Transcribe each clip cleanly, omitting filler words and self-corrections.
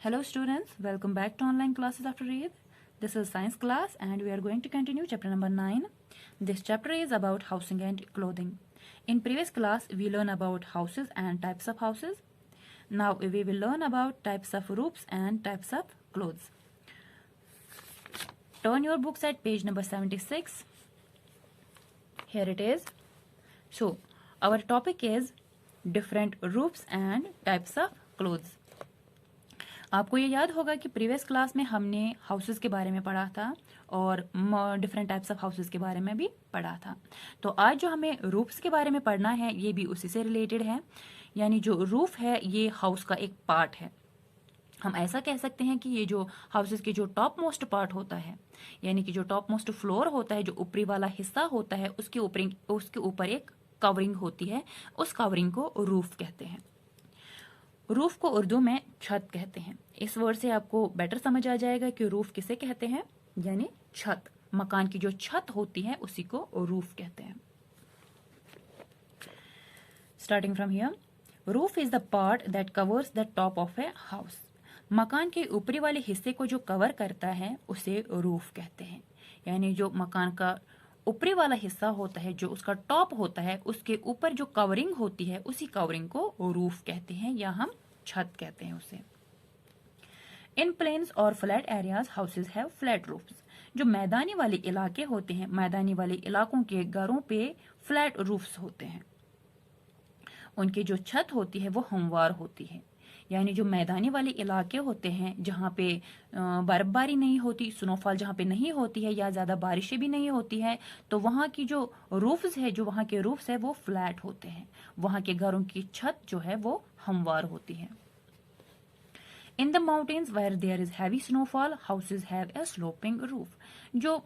Hello students, welcome back to online classes after Eid. This is science class and we are going to continue chapter number 9. This chapter is about housing and clothing. In previous class we learned about houses and types of houses. Now we will learn about types of roofs and types of clothes. Turn your books at page number 76. Here it is. So our topic is different roofs and types of clothes. आपको ये याद होगा कि previous class में हमने houses के बारे में पढ़ा था और डिफरेंट टाइप्स ऑफ हाउसेस के बारे में भी पढ़ा था। तो आज जो हमें रूफ्स के बारे में पढ़ना है ये भी उसी से रिलेटेड है। यानी जो रूफ है ये हाउस का एक पार्ट है। हम ऐसा कह सकते हैं कि ये जो हाउसेस के जो टॉप मोस्ट पार्ट होता है, यानी कि जो टॉप मोस्ट फ्लोर होता है, जो ऊपरी वाला हिस्सा होता है, उसके ऊपर एक कवरिंग होती है। उस कवरिंग को रूफ कहते हैं। रूफ को उर्दू में छत कहते हैं। इस वर्ड से आपको बेटर समझ आ जाएगा कि रूफ किसे कहते हैं, यानी छत। मकान की जो छत होती है उसी को रूफ कहते हैं। Starting from here, roof is the part that covers the top of a house. मकान के ऊपरी वाले हिस्से को जो कवर करता है उसे रूफ कहते हैं। यानी जो मकान का ऊपरी वाला हिस्सा होता है, जो उसका टॉप होता है, उसके ऊपर जो कवरिंग होती है उसी कवरिंग को रूफ कहते हैं या हम छत कहते हैं उसे। इन प्लेन्स और flat areas houses have flat roofs. जो मैदानी वाले इलाके होते हैं, मैदानी वाले इलाकों के घरों पे फ्लैट रूफ्स होते हैं। उनकी जो छत होती है वो हमवार होती है। यानी जो मैदानी वाले इलाके होते हैं जहाँ पे बर्फबारी नहीं होती, स्नोफॉल जहाँ पे नहीं होती है या ज़्यादा बारिशें भी नहीं होती है, तो वहाँ की जो रूफ्स है, जो वहाँ के रूफ्स है वो फ्लैट होते हैं। वहाँ के घरों की छत जो है वो हमवार होती है। In the mountains where there is heavy snowfall houses have a sloping roof. जो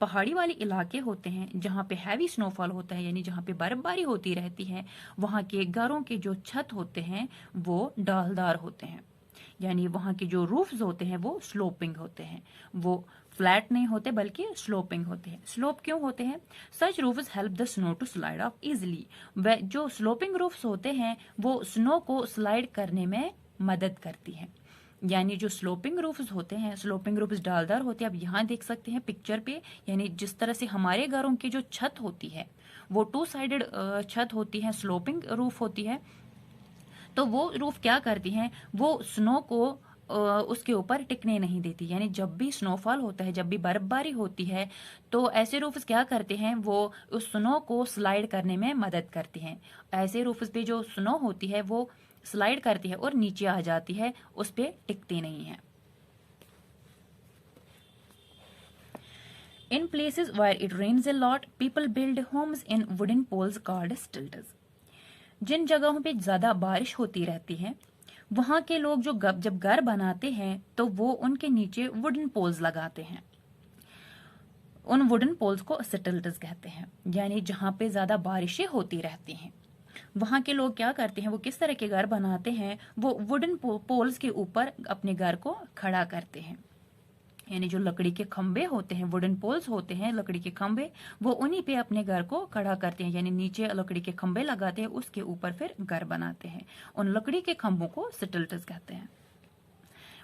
पहाड़ी वाले इलाके होते हैं जहाँ पे हैवी स्नोफॉल होता है, यानी जहाँ पे बर्फबारी होती रहती है, वहाँ के घरों के जो छत होते हैं वो डालदार होते हैं। यानी वहाँ के जो रूफ्स होते हैं वो स्लोपिंग होते हैं, वो फ्लैट नहीं होते बल्कि स्लोपिंग होते हैं। स्लोप क्यों होते हैं? Such roofs help the snow to slide off easily. वे जो स्लोपिंग रूफ्स होते हैं वो स्नो को स्लाइड करने में मदद करती है। यानी जो स्लोपिंग रूफ्स होते हैं, स्लोपिंग रूफ्स डालदार होते हैं। आप यहाँ देख सकते हैं पिक्चर पे, यानी जिस तरह से हमारे घरों की जो छत होती है वो टू साइडेड छत होती है, स्लोपिंग रूफ होती है। तो वो रूफ क्या करती हैं, वो स्नो को उसके ऊपर टिकने नहीं देती। यानी जब भी स्नोफॉल होता है, जब भी बर्फबारी होती है, तो ऐसे रूफ्स क्या करते हैं, वो उस स्नो को स्लाइड करने में मदद करते हैं। ऐसे रूफ्स पे जो स्नो होती है वो स्लाइड करती है और नीचे आ जाती है, उस पे टिकती नहीं है। In places where it rains a lot people build homes in wooden poles called stilts. जिन जगहों पे ज्यादा बारिश होती रहती है वहां के लोग जो जब घर बनाते हैं तो वो उनके नीचे वुडन पोल्स लगाते हैं। उन वुडन पोल्स को स्टिल्ट्स कहते हैं। यानी जहां पे ज्यादा बारिशें होती रहती हैं वहां के लोग क्या करते हैं, वो किस तरह के घर बनाते हैं, वो वुडन पोल्स के ऊपर अपने घर को खड़ा करते हैं। यानी जो लकड़ी के खंबे होते हैं, वुडन पोल्स होते हैं, लकड़ी के खंबे, वो उन्हीं पे अपने घर को खड़ा करते हैं। यानी नीचे लकड़ी के खंबे लगाते हैं, उसके ऊपर फिर घर बनाते हैं। उन लकड़ी के खंभों को स्टिल्ट्स कहते हैं।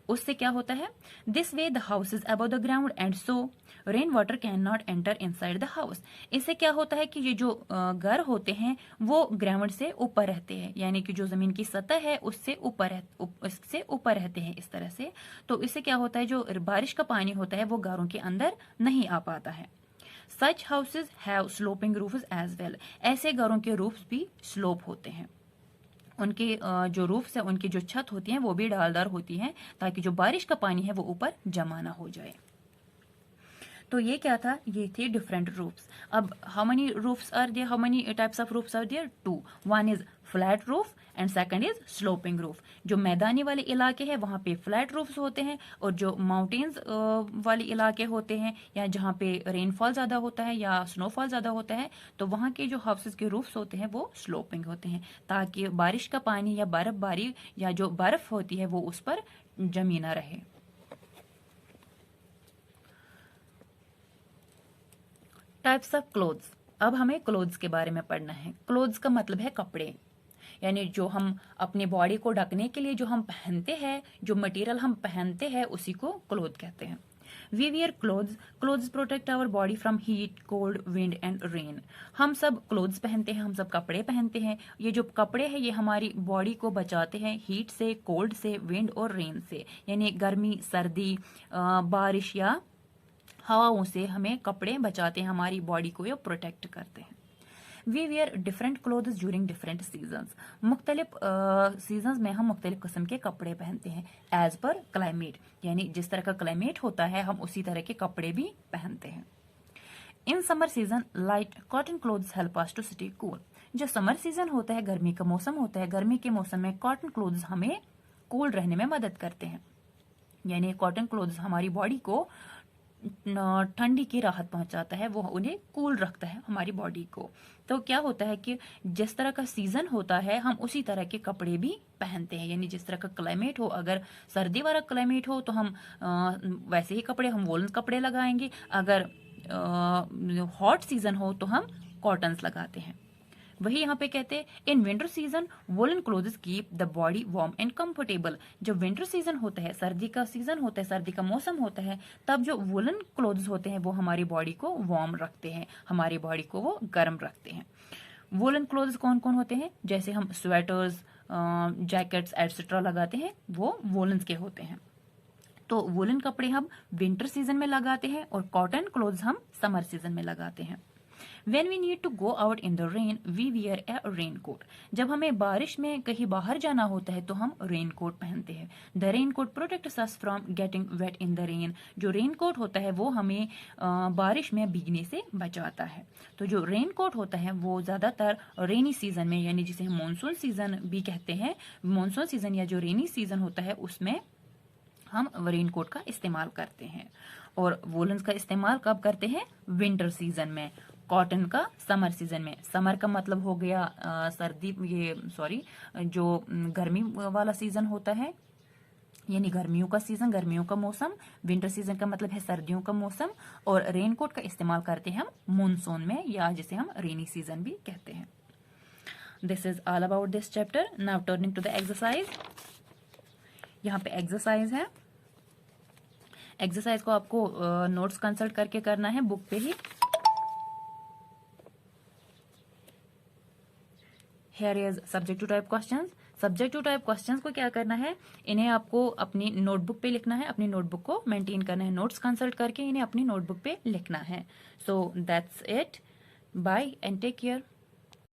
उससे क्या होता है, this way the house is above the ground and so rain water can not enter inside the house. इससे क्या होता है कि ये जो घर होते हैं वो ग्राउंड से ऊपर रहते हैं, यानी कि जो जमीन की सतह है उससे ऊपर रहते हैं इस तरह से। तो इससे क्या होता है, जो बारिश का पानी होता है वो घरों के अंदर नहीं आ पाता है। Such houses have sloping roofs as well. ऐसे घरों के रूफ्स भी स्लोप होते हैं। उनके जो रूफ्स है, उनकी जो छत होती है वो भी डालदार होती है, ताकि जो बारिश का पानी है वो ऊपर जमा ना हो जाए। तो ये क्या था, ये थे डिफरेंट रूफ्स। अब how many roofs are there, how many types of roofs are there? 2। One is flat roof and second is sloping roof. जो मैदानी वाले इलाके हैं वहां पे फ्लैट रूफ्स होते हैं, और जो माउंटेन्स वाले इलाके होते हैं या जहाँ पे रेनफॉल ज्यादा होता है या स्नोफॉल ज्यादा होता है, तो वहां के जो हाउसेस के रूफ्स होते हैं वो स्लोपिंग होते हैं, ताकि बारिश का पानी या बर्फबारी या जो बर्फ होती है वो उस पर जमी ना रहे। Types of clothes. अब हमें क्लोथ्स के बारे में पढ़ना है। क्लोथ्स का मतलब है कपड़े। यानी जो हम अपने बॉडी को ढकने के लिए जो हम पहनते हैं, जो मटेरियल हम पहनते हैं, उसी को क्लोथ कहते हैं। We wear clothes, clothes protect our body from heat, cold, wind and rain. हम सब क्लोथ्स पहनते हैं, हम सब कपड़े पहनते हैं। ये जो कपड़े हैं ये हमारी बॉडी को बचाते हैं हीट से, कोल्ड से, विंड और रेन से, यानी गर्मी, सर्दी, बारिश या हवाओं से हमें कपड़े बचाते हैं, हमारी बॉडी को ये प्रोटेक्ट करते हैं। We wear different clothes during different seasons, मुख्तलिफ सीजन्स में हम मुख्तलिफ किस्म के कपड़े पहनते हैं। एज पर क्लाइमेट, यानी जिस तरह का क्लाइमेट होता है हम उसी तरह के कपड़े भी पहनते हैं। In summer season light cotton clothes help us to stay cool. जो समर सीजन होता है, गर्मी का मौसम होता है, गर्मी के मौसम में कॉटन क्लोथ्स हमें कूल रहने में मदद करते हैं, यानी कॉटन क्लोथ्स हमारी बॉडी को ठंडी की राहत पहुंचाता है, वो उन्हें कूल रखता है हमारी बॉडी को। तो क्या होता है कि जिस तरह का सीजन होता है हम उसी तरह के कपड़े भी पहनते हैं, यानी जिस तरह का क्लाइमेट हो, अगर सर्दी वाला क्लाइमेट हो तो हम वैसे ही कपड़े, हम वोलन कपड़े लगाएंगे। अगर हॉट सीजन हो तो हम कॉटन्स लगाते हैं। वही यहाँ पे कहते हैं in winter season woollen clothes keep the body warm and comfortable. जब विंटर सीजन होता है, सर्दी का सीजन होता है, सर्दी का मौसम होता है, तब जो वोलन क्लोथ्स होते हैं वो हमारी बॉडी को वार्म रखते हैं, हमारी बॉडी को वो गर्म रखते हैं। वोलन क्लोथ्स कौन कौन होते हैं? जैसे हम स्वेटर्स, जैकेट्स एटसेट्रा लगाते हैं, वो वोलन्स के होते हैं। तो वोलन कपड़े हम विंटर सीजन में लगाते हैं और कॉटन क्लोथ्स हम समर सीजन में लगाते हैं। When we need to go out in the rain, we wear a raincoat. जब हमें बारिश में कहीं बाहर जाना होता है तो हम रेनकोट पहनते हैं। The raincoat protects us from getting wet in the rain. जो रेनकोट होता है वो हमें बारिश में भीगने से बचाता है। तो जो रेनकोट होता है वो ज़्यादातर रेनी सीजन में, यानी जिसे हम मानसून सीजन भी कहते हैं, मानसून सीजन या जो रेनी सीजन होता है उसमें हम रेनकोट का इस्तेमाल करते हैं। और वोलन्स का इस्तेमाल कब करते हैं? विंटर सीजन में। कॉटन का समर सीजन में। समर का मतलब हो गया जो गर्मी वाला सीजन होता है, यानी गर्मियों का सीजन, गर्मियों का मौसम। विंटर सीजन का मतलब है सर्दियों का मौसम। और रेनकोट का इस्तेमाल करते हैं हम मानसून में, या जिसे हम रेनी सीजन भी कहते हैं। This is all about this chapter. Now turning to the exercise. यहाँ पे एक्सरसाइज है। एक्सरसाइज को आपको नोट्स कंसल्ट करके करना है, बुक पे ही। Here is subject to type questions. Subject to type questions को क्या करना है? इन्हें आपको अपनी नोटबुक पे लिखना है, अपनी नोटबुक को मेंटेन करना है, नोट्स कंसल्ट करके इन्हें अपनी नोटबुक पे लिखना है। So that's it. Bye and take care.